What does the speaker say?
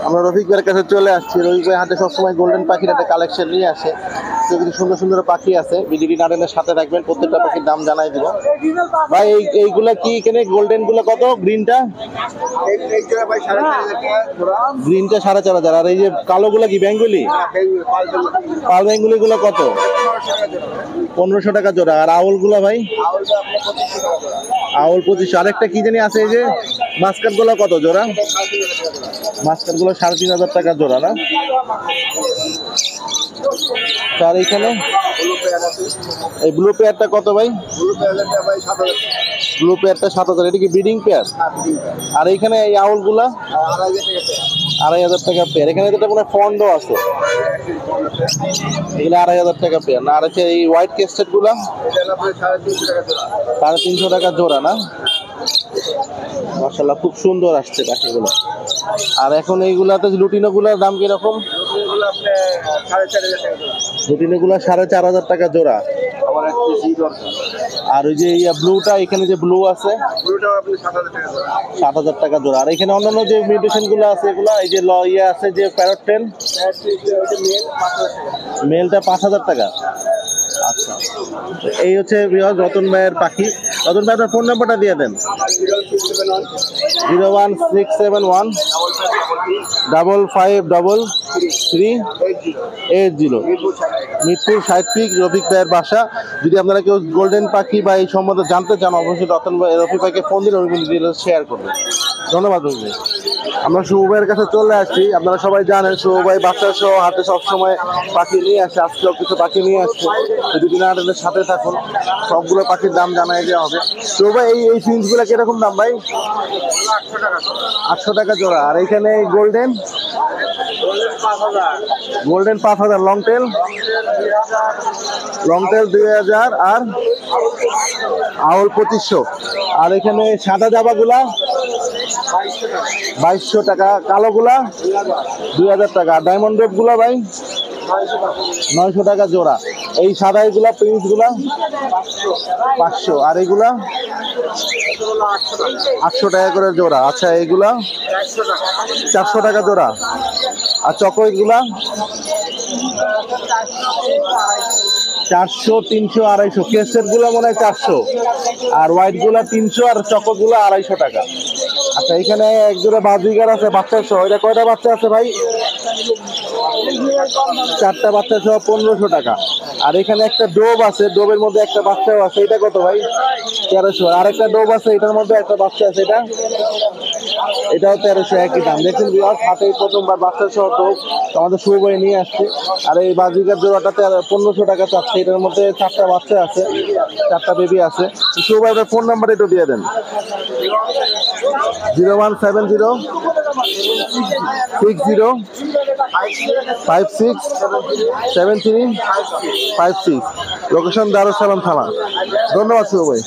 আমরা রফিক ভাইয়ের কাছে চলে আসছি। রফিক ভাই হাতে সবসময় গোল্ডেন পাখির একটা কালেকশন নিয়ে আসে। সেগুলি সুন্দর সুন্দর পাখি আছে। ভিডিওটি নাটেনের সাথে রাখবেন, প্রত্যেকটা পাখির দাম জানাই দিব। ভাই এইগুলা কি এখানে গোল্ডেন গুলো কত? গ্রিনটা গ্রিনটা 4,500। আর এই যে কালো গুলা কি বেঙ্গলি? পাল বেঙ্গলি গুলো কত? 1500 টাকা জোড়া। আর আউল গুলা ভাই? আউল 2500। আরেকটা কি জানি আছে, এই যে মাস্কাট গুলো কত জোড়া? মাস্কাট গুলো 3,500 টাকা জোড়া না? আর এইখানে এই ব্লু পেয়ারটা কত ভাই? ব্লু পেয়ারটা 7,000। এটা কি ব্রিডিং পেয়ার? আর এইখানে এই আউল গুলা 2,500 টাকা পেয়ার। এখানে যেটা কোনো ফন্ডও আছে, এগুলো 2,500 টাকা পেয়ার না? আর হচ্ছে এই হোয়াইট কেস্টেড গুলা 350 টাকা জোড়া না? মাশাআল্লাহ, খুব সুন্দর আসছে পাখিগুলো। আর এখন এইগুলাতে লুটিনো গুলার দাম কিরকম? লুটিনো গুলা 4,500 টাকা জোড়া। আর ওই যে ব্লুটা, এখানে যে ব্লু আছে 7,000 টাকা জোড়া। আর এখানে অন্যান্য যে মিউটেশন গুলো আছে এগুলা, এই যে আছে যে প্যারট টেল, মেলটা 5,000 টাকা। আচ্ছা, এই হচ্ছে রতন ভাইয়ের পাখি। রতন ভাই আপনার ফোন নাম্বারটা দিয়ে দেন। 01671 553380। মিরপুর 60 রফিক ভাইয়ের বাসা। যদি আপনারা কেউ গোল্ডেন পাখি বা এই সম্বন্ধে জানতে চান, অবশ্যই রফিক ভাইকে ফোন দিলে শেয়ার করবেন। ধন্যবাদ রফিক ভাই। আমরা শুভ ভাইয়ের কাছে চলে আসছি। আপনারা সবাই জানেন শুভ ভাই বাচ্চা সহ হাতে সবসময় পাখি নিয়ে আসে। আজকেও কিছু পাখি নিয়ে আসছে। যদি না আপনাদের সাথে থাকুন, সবগুলো পাখির দাম জানাই দেওয়া হবে। শুভ ভাই এই ফিন্সগুলো কিরকম দাম ভাই? 800 টাকা জোড়া। আর এইখানে গোল্ডেন 5,000। Long tail 2,000। আর আউল 2500। আর এখানে সাদা জাবাগুলা 2,200 টাকা। কালো গুলা 2,000 টাকা। ডায়মন্ড রেড গুলা ভাই 900 টাকা জোড়া। এই সাদা এগুলা প্রিন্স গুলা 500। আর এগুলা 800 টাকা করে জোড়া। আচ্ছা, এগুলা 400 টাকা জোড়া। আর চকো এগুলা 400, 300, 250। কেসের গুলা মনে হয় 400। আর হোয়াইট গুলা 300। আর চকো গুলা 250 টাকা। আচ্ছা, এখানে এক জোড়া বাজিগার আছে বাচ্চা সহ। এটা কয়টা বাচ্চা আছে ভাই? 4টা বাচ্চা সহ 1,500 টাকা। আর এখানে একটা ডোব আছে, ডোবের মধ্যে একটা বাচ্চাও আছে। এটা কত ভাই? 1,300। আর একটা ডোব আছে, এটার মধ্যে একটা বাচ্চা আছে, এটাও 1,300। একই দাম। দেখুন হাতে প্রথমবার বাচ্চা সহ ডোব আমাদের শুভ ভাই নিয়ে আসছে। আর এই বাজিকার জোড়াটাতে 1,500 টাকা চাচ্ছে। এটার মধ্যে 4টা বাচ্চা আছে, 4টা বেবি আছে। শুভ ভাই ফোন নাম্বার একটু দিয়ে দেন। 0170605673556। লোকেশন দারুস সালাম থানা। ধন্যবাদ শুভ ভাই।